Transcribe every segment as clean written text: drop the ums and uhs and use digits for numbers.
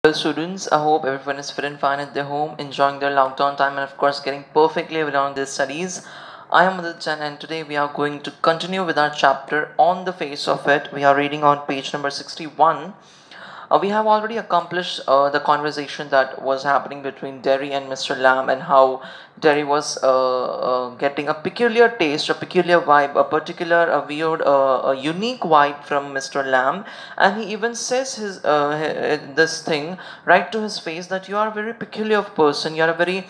Well, students, I hope everyone is fit and fine at their home, enjoying their lockdown time, and of course, getting perfectly well on their studies. I am Adil Chan, and today we are going to continue with our chapter on the face of it. We are reading on page number 61. We have already accomplished the conversation that was happening between Derry and Mr. Lamb, and how Derry was getting a peculiar taste, a peculiar vibe, a particular, a weird, a unique vibe from Mr. Lamb, and he even says this thing right to his face that you are a very peculiar person, you are a very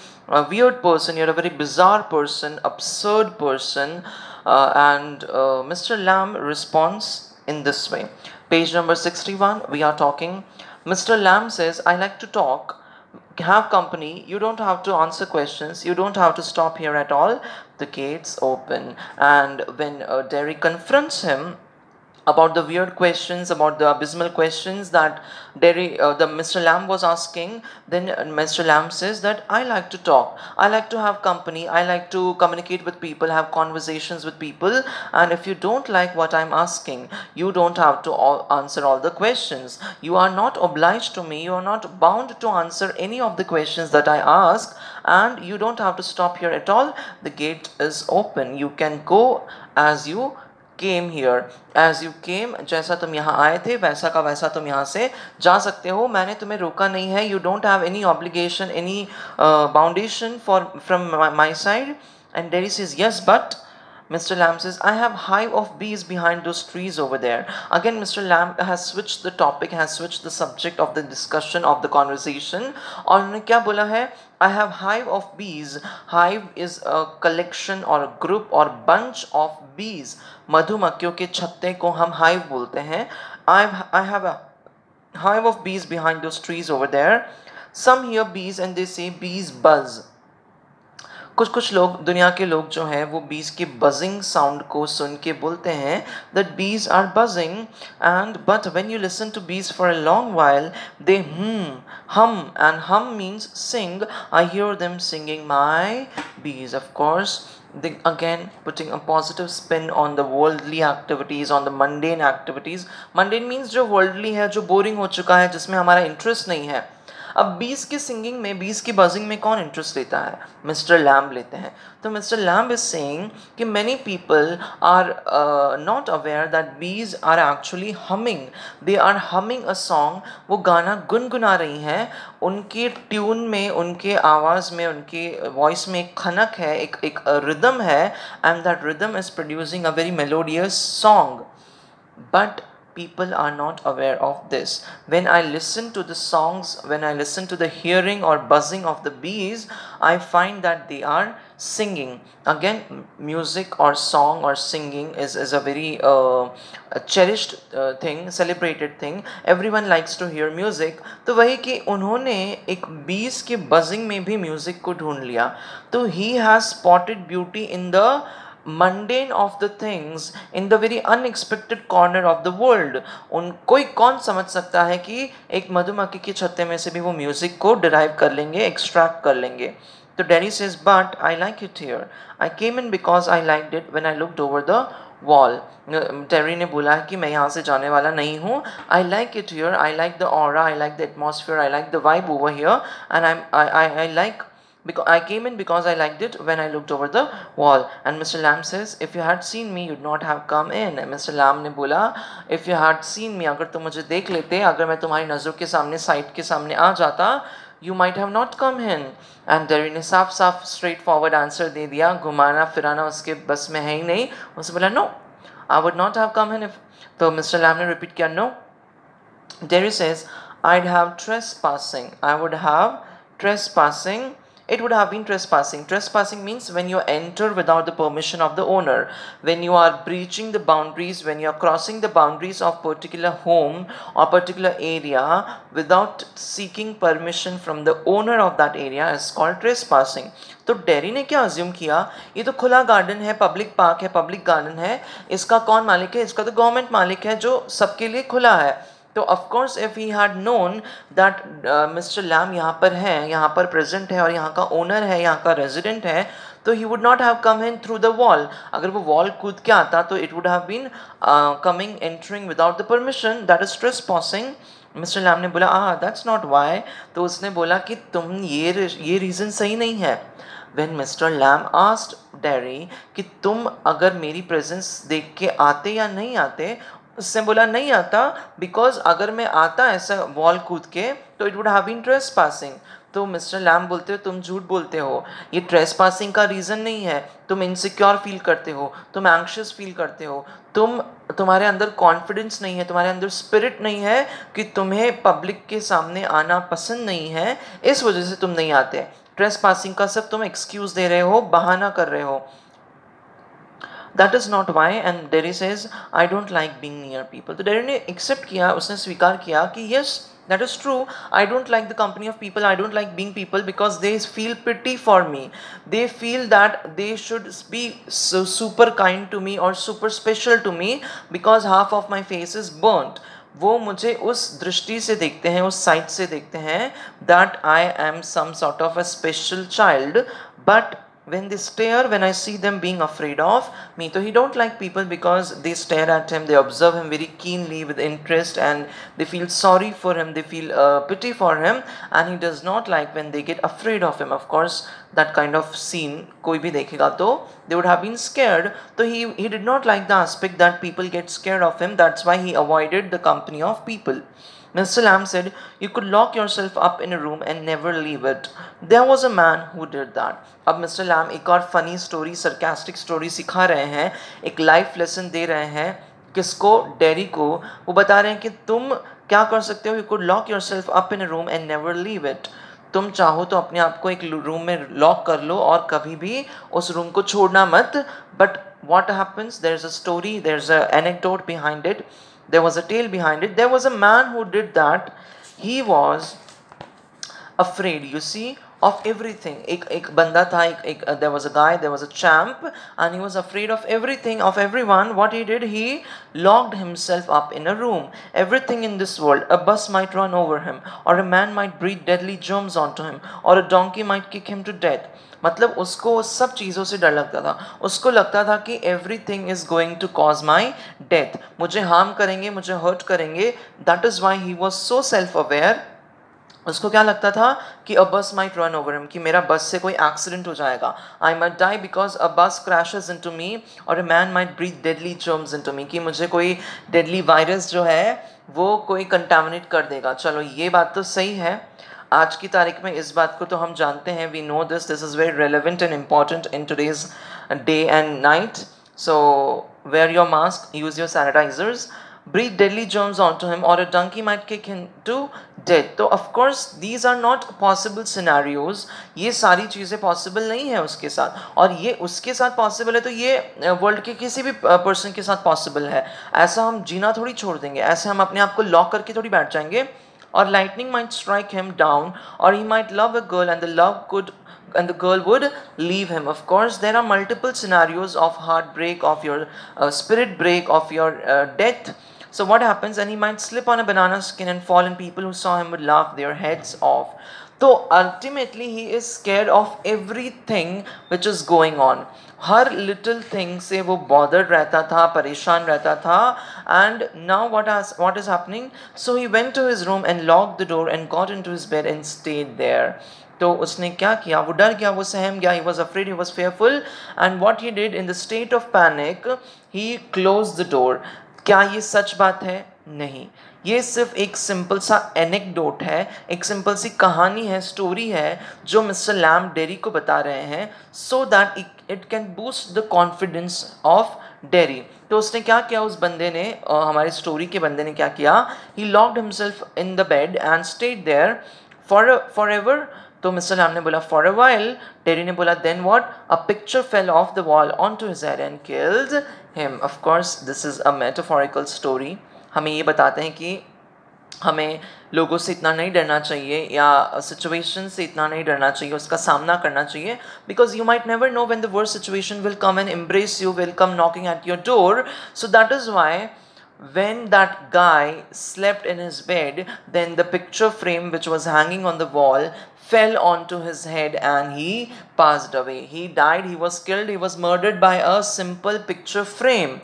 weird person, you are a very bizarre person, absurd person, and Mr. Lamb responds in this way. Page number 61, we are talking. Mr. Lamb says, I like to talk, have company, you don't have to answer questions, you don't have to stop here at all. The gates open, and when Derry confronts him about the weird questions, about the abysmal questions that the Mr. Lamb was asking, then Mr. Lamb says that I like to talk, I like to have company, I like to communicate with people, have conversations with people, and if you don't like what I'm asking, you don't have to answer all the questions. You are not obliged to me, you are not bound to answer any of the questions that I ask, and you don't have to stop here at all. The gate is open. You can go as you came here, as you came, जैसा तुम यहाँ आए थे वैसा का वैसा तुम यहाँ से जा सकते हो, मैंने तुम्हें रोका नहीं है. You don't have any obligation, any foundation from my side. And Derry says, yes, but Mr. Lamb says, I have hive of bees behind those trees over there. Again, Mr. Lamb has switched the topic, has switched the subject of the discussion, of the conversation. और उन्होंने क्या बोला है? I have hive of bees. Hive is a collection or a group or bunch of bees. मधुमक्खियों के छत्ते को हम hive बोलते हैं. I have a hive of bees behind those trees over there. Some hear bees and they say bees buzz. कुछ लोग, दुनिया के लोग जो हैं वो बीज के बजिंग साउंड को सुन के बोलते हैं that bees are buzzing, and but when you listen to bees for a long while they hum, and hum means sing. I hear them singing my bees. Of course, they again putting a positive spin on the worldly activities, on the mundane activities. Mundane means जो worldly है, जो boring हो चुका है, जिसमें हमारा interest नहीं है. अब बीस की सिंगिंग में, बीस की बजिंग में कौन इंटरेस्ट लेता है? मिस्टर लैम्ब लेते हैं. तो मिस्टर लैम्ब इज सेइंग कि many people are not aware that bees are actually humming. They are humming a song. वो गाना गुनगुना रही हैं. उनके ट्यून में, उनके आवाज़ में, उनके वॉइस में एक खनक है, एक रिदम है, and that rhythm is producing a very melodious song. But people are not aware of this. When I listen to the songs, when I listen to the hearing or buzzing of the bees, I find that they are singing. Again, music or song or singing is a very a cherished thing, celebrated thing. Everyone likes to hear music. तो वही कि उन्होंने एक bees के buzzing में भी music को ढूंढ लिया. तो he has spotted beauty in the mundane of the things, in the very unexpected corner of the world. कोई कौन समझ सकता है कि एक मधुमक्खी के छत्ते में से भी वो म्यूजिक को डिराइव कर लेंगे, एक्सट्रैक्ट कर लेंगे. तो Derry says, but I like it here. I came in because I liked it when I looked over the wall. Derry ने बोला है कि मैं यहाँ से जाने वाला नहीं हूँ. I like it here. I like the aura. I like the atmosphere. I like the vibe over here, and I like. Because I came in because I liked it when I looked over the wall. And Mr. Lamb says, if you had seen me, you'd not have come in. And Mr. Lamb ने बोला, if you had seen me, अगर तुम मुझे देख लेते, अगर मैं तुम्हारी नज़रों के सामने, साइट के सामने आ जाता, you might have not come in. And Derry ने साफ straight forward answer दे दिया. घुमाना फिराना उसके बस में है ही नहीं. उसने बोला, no, I would not have come in if. तो Mr. Lamb ने repeat किया, no. Derry says, I'd have trespassing. I would have trespassing. It would have been trespassing. Trespassing means when you enter without the permission of the owner, when you are breaching the boundaries, when you are crossing the boundaries of particular home or particular area without seeking permission from the owner of that area is called trespassing. तो dairy ने क्या assume किया, ये तो खुला garden है, public park है, public garden है, इसका कौन मालिक है? इसका तो गवर्नमेंट मालिक है जो सबके लिए खुला है. तो of course if he had known that mister Lam यहाँ पर है, यहाँ पर प्रेजेंट है और यहाँ का ओनर है, यहाँ का रेजिडेंट है, तो he would not have come in through the wall. अगर वो वॉल कूद के आता तो it would have been coming entering without the permission. That is trespassing. Mister lamb ने बोला दैट्स नॉट वाई। तो उसने बोला कि तुम ये रीज़न सही नहीं है। When mister Lam asked Derry कि तुम अगर मेरी प्रेजेंस देख के आते या नहीं आते, उसने बोला नहीं आता, बिकॉज अगर मैं आता ऐसा वॉल कूद के तो it would have been trespassing. तो मिस्टर लैम बोलते हो तुम झूठ बोलते हो, ये ट्रेस पासिंग का रीज़न नहीं है, तुम इनसिक्योर फील करते हो, तुम एंक्शियस फील करते हो, तुम्हारे अंदर कॉन्फिडेंस नहीं है, तुम्हारे अंदर स्पिरिट नहीं है कि तुम्हें पब्लिक के सामने आना पसंद नहीं है, इस वजह से तुम नहीं आते। ट्रेस पासिंग का सब तुम एक्सक्यूज दे रहे हो, बहाना कर रहे हो। That is not why, and Derry says, I don't like being near people. तो डेरी ने एक्सेप्ट किया, उसने स्वीकार किया कि yes, that is true. I don't like the company of people. I don't like being people because they feel pity for me. They feel that they should be so super kind to me or super special to me because half of my face is burnt. वो मुझे उस दृष्टि से देखते हैं, उस side से देखते हैं that I am some sort of a special child, but when they stare, when I see them being afraid of me, so he don't like people because they stare at him, they observe him very keenly with interest, and they feel sorry for him, they feel pity for him, and he does not like when they get afraid of him. Of course, that kind of scene कोई भी देखेगा तो they would have been scared. So he did not like the aspect that people get scared of him. That's why he avoided the company of people. Mr. Lamb said, you could lock yourself up in a room and never leave it. There was a man who did that. अब Mr Lam एक और funny story, sarcastic story सिखा रहे हैं, एक life lesson दे रहे हैं। किसको? डेरी को। वो बता रहे हैं कि तुम क्या कर सकते हो, you could lock your self up in a room and never leave it. तुम चाहो तो अपने आप को एक रूम में लॉक कर लो और कभी भी उस रूम को छोड़ना मत। But what happens, there's a story, there's an anecdote behind it, there was a tale behind it. There was a man who did that. He was afraid, you see, of everything. एक बंदा था, there was a guy, there was a champ, and he was afraid of everything, of everyone. What he did, he locked himself up in a room. Everything in this world, a bus might run over him, or a man might breathe deadly germs onto him, or a donkey might kick him to death. मतलब उसको सब चीज़ों से डर लगता था। उसको लगता था कि everything is going to cause my death, मुझे हार्म करेंगे, मुझे हर्ट करेंगे। That is why he was so self aware. उसको क्या लगता था कि अ बस माइट रन ओवर हिम, कि मेरा बस से कोई एक्सीडेंट हो जाएगा। I might die because a bus crashes into me, और a man might breathe deadly germs into me, कि मुझे कोई डेडली वायरस जो है वो कोई कंटामिनेट कर देगा। चलो ये बात तो सही है, आज की तारीख में इस बात को तो हम जानते हैं, we know this is very relevant and important in today's day and night. So wear your mask, use your sanitizers, breathe deadly germs onto him, or a donkey might kick him to death. तो of course these are not possible scenarios. ये सारी चीज़ें possible नहीं है उसके साथ, और ये उसके साथ possible है तो ये वर्ल्ड के किसी भी पर्सन के साथ possible है। ऐसा हम जीना थोड़ी छोड़ देंगे, ऐसे हम अपने आप को लॉक करके थोड़ी बैठ जाएंगे। Or lightning might strike him down, or he might love a girl and the girl would leave him. Of course, there are multiple scenarios of heartbreak, of your spirit break, of your death. So what happens? And he might slip on a banana skin and fall, and people who saw him would laugh their heads off. So ultimately he is scared of everything which is going on. Her little thing से वो bothered रहता था, परेशान रहता था। And now what is happening? So he went to his room and locked the door and got into his bed and stayed there. तो उसने क्या किया? वो डर गया, वो सहम गया। He was afraid, he was fearful, and what he did in the state of panic, he closed the door. क्या ये सच बात है? नहीं, ये सिर्फ एक सिंपल सा एनेक्डोट है, एक सिंपल सी कहानी है, स्टोरी है जो मिस्टर लैम डेरी को बता रहे हैं, so that it can boost the confidence of dairy. तो उसने क्या किया, उस बंदे ने, हमारे स्टोरी के बंदे ने क्या किया? He locked himself in the bed and stayed there for ever. तो मिस्टर लैम ने बोला फॉर अ वाइल। डेरी ने बोला then what? A picture fell off the wall onto his head and killed him. Of course this is a metaphorical story. हमें ये बताते हैं कि हमें लोगों से इतना नहीं डरना चाहिए, या सिचुएशन से इतना नहीं डरना चाहिए, उसका सामना करना चाहिए, because you might never know when the worst situation will come and embrace you, will come knocking at your door. So that is why when that guy slept in his bed, then the picture frame which was hanging on the wall fell onto his head and he passed away. He died, he was killed, he was murdered by a simple picture frame.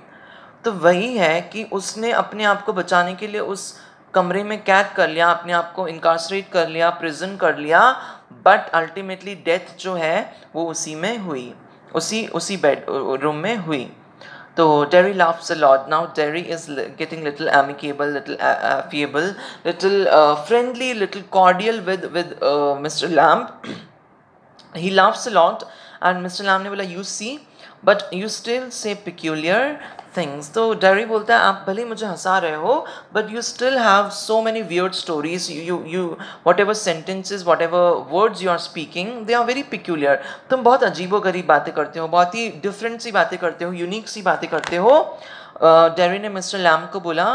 तो वही है कि उसने अपने आप को बचाने के लिए उस कमरे में कैद कर लिया, अपने आप को इनकार्सरेट कर लिया, प्रिजन कर लिया, बट अल्टीमेटली डेथ जो है वो उसी में हुई, उसी बेड रूम में हुई. So Derry laughs a lot. Now Derry is getting little amicable, little affable, little friendly, little cordial with Mr. Lamb. He laughs a lot, and Mr. Lamb ने बोला, you see, but you still say peculiar things. तो Derry बोलता है, आप भले मुझे हंसा रहे हो, but you still have so many weird stories. You whatever sentences, whatever words you are speaking, they are very peculiar. तुम बहुत अजीबोगरीब बातें करते हो, बहुत ही डिफरेंट सी बातें करते हो, यूनिक सी बातें करते हो. Derry ने मिस्टर लैम को बोला,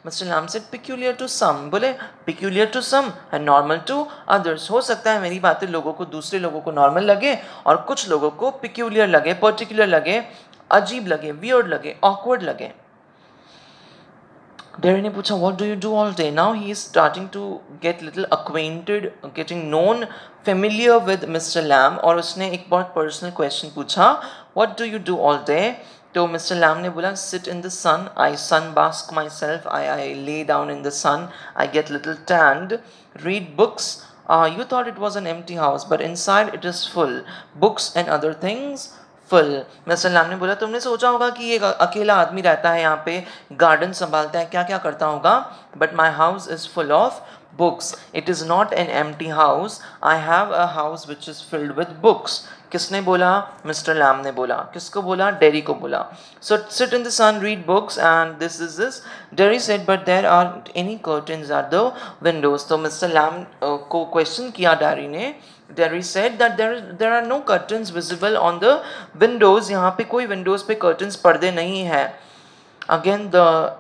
mister Lam said peculiar to some. बोले peculiar to some and normal to others. हो सकता है मेरी बातें लोगों को, दूसरे लोगों को नॉर्मल लगे और कुछ लोगों को peculiar लगे, पर्टिकुलर लगे, अजीब लगे, वियर्ड लगे, ऑकवर्ड लगे. Derry ने पूछा, what do you do all day? Now he is starting to get little acquainted, getting known, familiar with Mr. Lamb. और उसने एक बहुत पर्सनल क्वेश्चन पूछा, what do you do all day? तो मिस्टर लैम ने बोला, sit in the sun, I sunbask myself, I lay down in the sun, I get little tanned, read books. You thought it was an empty house, but inside it is full, books and other things full. Mister lamb ने बोला, तुमने सोचा होगा कि ये अकेला आदमी रहता है यहाँ पे, गार्डन संभालता है, क्या क्या करता होगा, but my house is full of books. It is not an empty house. I have a house which is filled with books. किसने बोला? मिस्टर लैम ने बोला. किसको बोला? डेरी को बोला. So sit in the sun, read books, and this is this. Derry said, but there aren't any curtains at the windows. तो mister Lam को क्वेश्चन किया डेरी ने. Derry said that there are no curtains visible on the windows. यहाँ पे कोई windows पे curtains पर्दे नहीं है. Again, the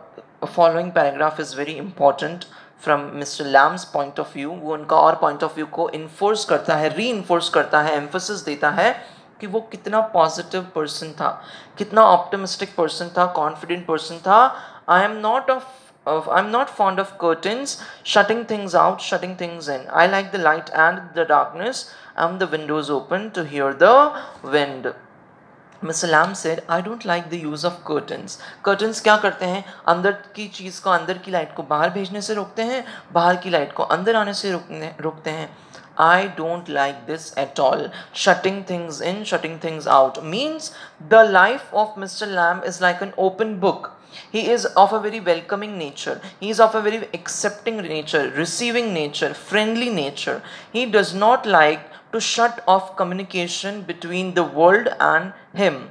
following paragraph is very important from Mr. Lamb's point of view. वो उनका और point of view को enforce करता है, reinforce करता है, emphasis देता है कि वो कितना positive person था, कितना optimistic person था, confident person था. I'm not fond of curtains, shutting things out, shutting things in. I like the light and the darkness and the windows open to hear the wind. Mr. Lamb said, I don't like the use of curtains. Curtains क्या करते हैं? अंदर की चीज़ को, अंदर की light को बाहर भेजने से रोकते हैं, बाहर की लाइट को अंदर आने से रोकते हैं. I don't like this at all. Shutting things in, shutting things out means the life of Mr. Lamb is like an open book. He is of a very welcoming nature. He is of a very accepting nature, receiving nature, friendly nature. He does not like to shut off communication between the world and him.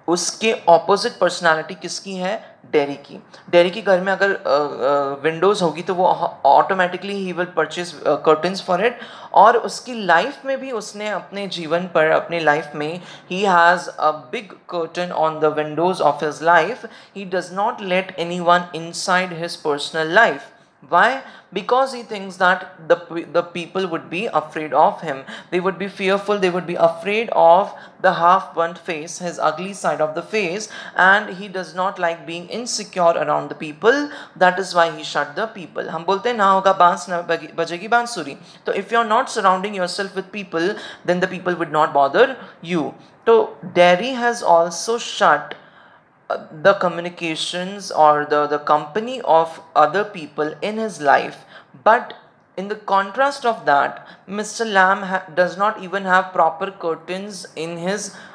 उसके opposite personality किसकी है? Dairy की. Dairy के घर में अगर Windows होगी तो वो automatically he will purchase curtains for it. और उसकी लाइफ में भी उसने अपने जीवन पर, अपने लाइफ में he has a big curtain on the Windows of his life. He does not let anyone inside his personal life. Why? Because he thinks that the people would be afraid of him. They would be fearful. They would be afraid of the half-burnt face, his ugly side of the face, and he does not like being insecure around the people. That is why he shut the people. हम बोलते हैं ना होगा बांस ना बजेगी बांसुरी. तो if you are not surrounding yourself with people, then the people would not bother you. So Derry has also shut the communications or the company of other people in his life. But in the contrast of that, Mr. Lamb does not even have proper curtains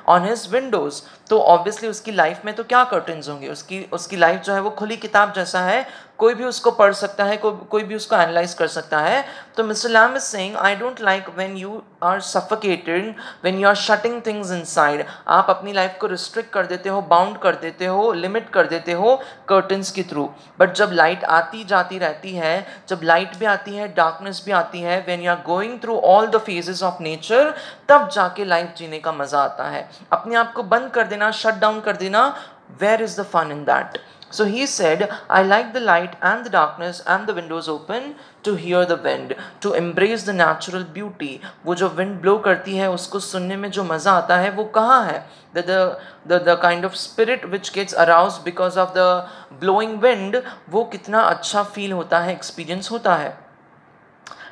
on his windows. तो obviously उसकी life में तो क्या curtains होंगे? उसकी life जो है वो खुली किताब जैसा है, कोई भी उसको पढ़ सकता है, कोई भी उसको एनालाइज कर सकता है. तो mister Lam is saying, I don't like when you are suffocated, when you are shutting things inside. आप अपनी लाइफ को रिस्ट्रिक्ट कर देते हो, बाउंड कर देते हो, लिमिट कर देते हो कर्टन्स के थ्रू. बट जब लाइट आती जाती रहती है, जब लाइट भी आती है, डार्कनेस भी आती है, when you are going through all the phases of nature, तब जाके लाइफ जीने का मजा आता है. अपने आप को बंद कर देना, शट डाउन कर देना, where is the fun in that? So he said, I like the light and the darkness and the windows open to hear the wind, to embrace the natural beauty. वो जो wind blow करती है उसको सुनने में जो मज़ा आता है वो कहाँ है? The kind of spirit which gets aroused because of the blowing wind, वो कितना अच्छा feel होता है, experience होता है.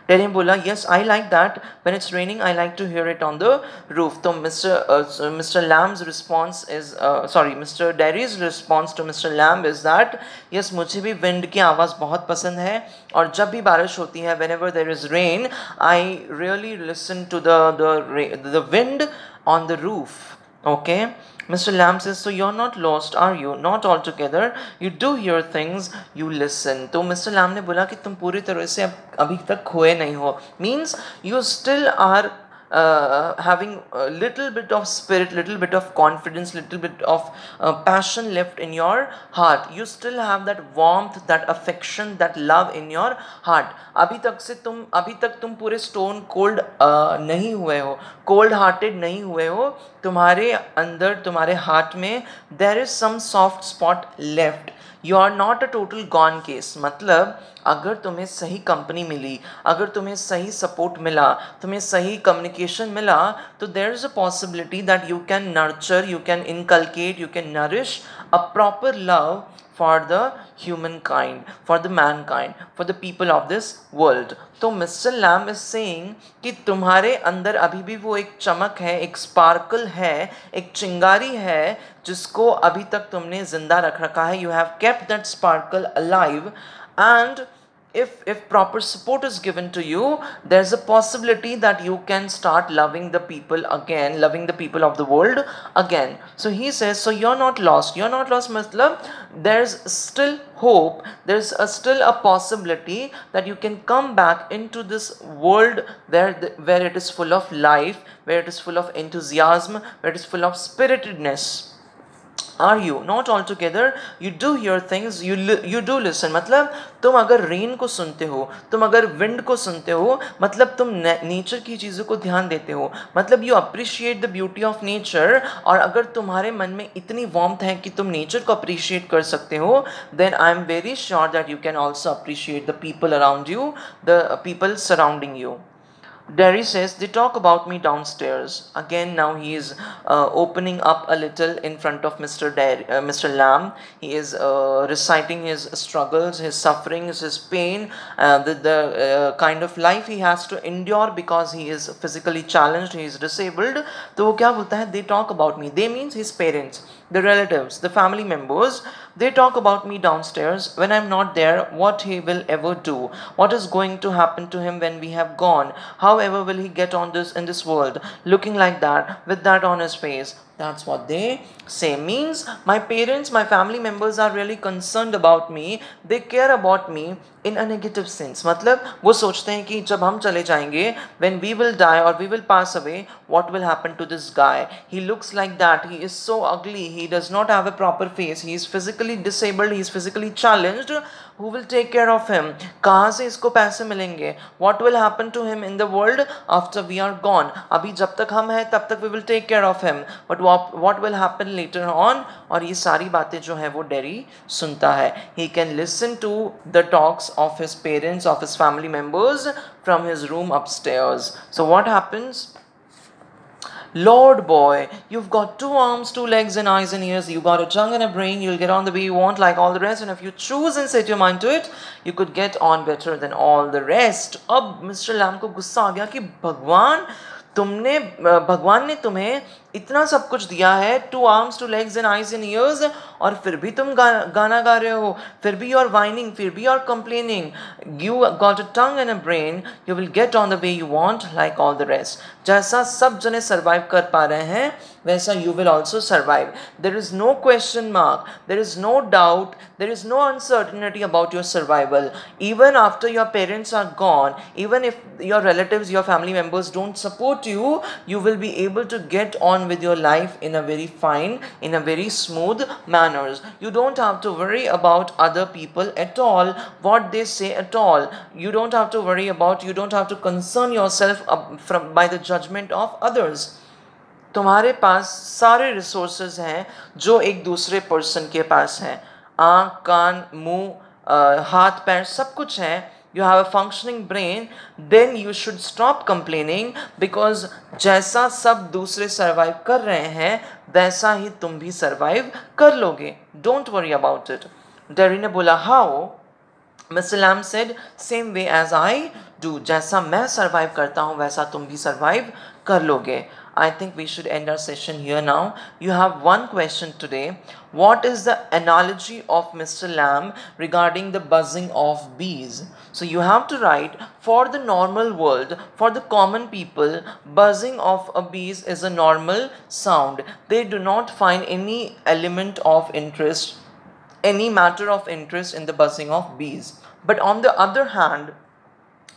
टेरी बोला yes I like that when it's raining I like to hear it on the roof. तो Mr. Lamb's response is Mr. Derry's response to Mr. Lamb is that yes मुझे भी wind की आवाज़ बहुत पसंद है और जब भी बारिश होती है whenever there is rain I really listen to the wind on the roof. Okay. Mr. Lamb says, so you're not lost, are you? Not altogether. You do hear things, you listen. तो Mr. Lamb ने बोला कि तुम पूरी तरह से अभी तक खोए नहीं हो. Means you still are having a little bit of spirit, little bit of confidence, little bit of passion left in your heart. You still have that warmth, that affection, that love in your heart. अभी तक तुम पूरे stone cold नहीं हुए हो, cold hearted नहीं हुए हो. तुम्हारे अंदर, तुम्हारे हार्ट में there is some soft spot left. You are not a total gone case. मतलब अगर तुम्हें सही कंपनी मिली, अगर तुम्हें सही सपोर्ट मिला, तुम्हें सही कम्युनिकेशन मिला, तो there is a possibility that you can nurture, you can inculcate, you can nourish a proper love for the humankind, for the mankind, for the people of this world. तो Mr. Lamb is saying कि तुम्हारे अंदर अभी भी वो एक चमक है, एक स्पार्कल है, एक चिंगारी है जिसको अभी तक तुमने जिंदा रख रखा है. You have kept that sparkle alive, and if proper support is given to you, there's a possibility that you can start loving the people again, loving the people of the world again. So he says, so you're not lost. You're not lost, matlab there's still hope, there's still a possibility that you can come back into this world where it is full of life, where it is full of enthusiasm, where it is full of spiritedness. Are you? Not altogether. You do hear things, you do listen. मतलब तुम अगर rain को सुनते हो, तुम अगर wind को सुनते हो, मतलब तुम नेचर की चीज़ों को ध्यान देते हो, मतलब you appreciate the beauty of nature. और अगर तुम्हारे मन में इतनी वार्मथ है कि तुम नेचर को अप्रिशिएट कर सकते हो, then I am very sure that you can also appreciate the people around you, the people surrounding you. Derry says, they talk about me downstairs. Again, now he is opening up a little in front of Mr. Lamb. He is reciting his struggles, his sufferings, his pain, the kind of life he has to endure because he is physically challenged, he is disabled. तो वो क्या बोलता है? They talk about me. They means his parents, the relatives, the family members. They talk about me downstairs. When I'm not there, what he will ever do? What is going to happen to him when we have gone? However will he get on in this world, looking like that, with that on his face? That's what they say. Means my parents, my family members are really concerned about me. They care about me in a negative sense. मतलब वो सोचते हैं कि जब हम चले जाएंगे, when we will die or we will pass away, what will happen to this guy? He looks like that. He is so ugly. He does not have a proper face. He is physically disabled. He is physically challenged. Who will take care of him? कहाँ से इसको पैसे मिलेंगे? What will happen to him in the world after we are gone? अभी जब तक हम हैं तब तक we will take care of him. But what will happen later on? और ये सारी बातें जो है वो डेरी सुनता है. He can listen to the talks of his parents, of his family members from his room upstairs. So what happens? Lord boy, you've got 2 arms, 2 legs and eyes and ears, you got a tongue and a brain, you'll get on the way you want like all the rest, and if you choose and set your mind to it, you could get on better than all the rest. अब Mr. Lamb को गुस्सा आ गया कि भगवान ने तुम्हें इतना सब कुछ दिया है, 2 arms, 2 legs and eyes and ears, और फिर भी तुम गाना गा रहे हो, फिर भी you're whining, फिर भी you're complaining. You got a tongue and a brain, you will get on the way you want like all the rest. जैसा सब जने survive कर पा रहे हैं, वैसा you will also survive. There is no question mark, there is no doubt, there is no uncertainty about your survival. Even after your parents are gone, even if your relatives, your family members don't support you, you will be able to get on with your life in a very fine, in a very smooth manners. You don't have to worry about other people at all, what they say at all. You don't have to worry about, you don't have to concern yourself by the judgment of others. तुम्हारे पास सारे resources हैं जो एक दूसरे person के पास हैं. आँख, कान, मुंह, हाथ, पैर, सब कुछ है. You have a functioning brain, then you should stop complaining, because जैसा सब दूसरे survive कर रहे हैं वैसा ही तुम भी survive कर लोगे. Don't worry about it. Derry ने बोला how? Mr. Lamb said, same way as I do. जैसा मैं survive करता हूँ वैसा तुम भी survive कर लोगे. I think we should end our session here now. You have one question today. What is the analogy of Mr. Lamb regarding the buzzing of bees? So you have to write, for the normal world, for the common people, buzzing of a bees is a normal sound. They do not find any element of interest, any matter of interest in the buzzing of bees. But on the other hand,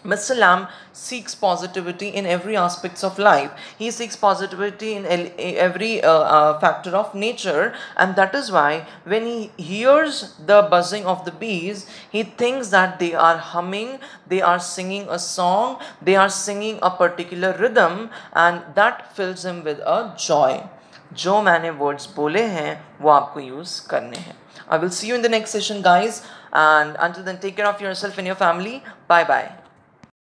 Mr. Lamb seeks positivity in every aspects of life. He seeks positivity in every factor of nature, and that is why when he hears the buzzing of the bees, he thinks that they are humming, they are singing a song, they are singing a particular rhythm, and that fills him with a joy. जो मैंने words बोले हैं वो आपको use करने हैं. I will see you in the next session, guys, and until then, take care of yourself and your family. Bye bye.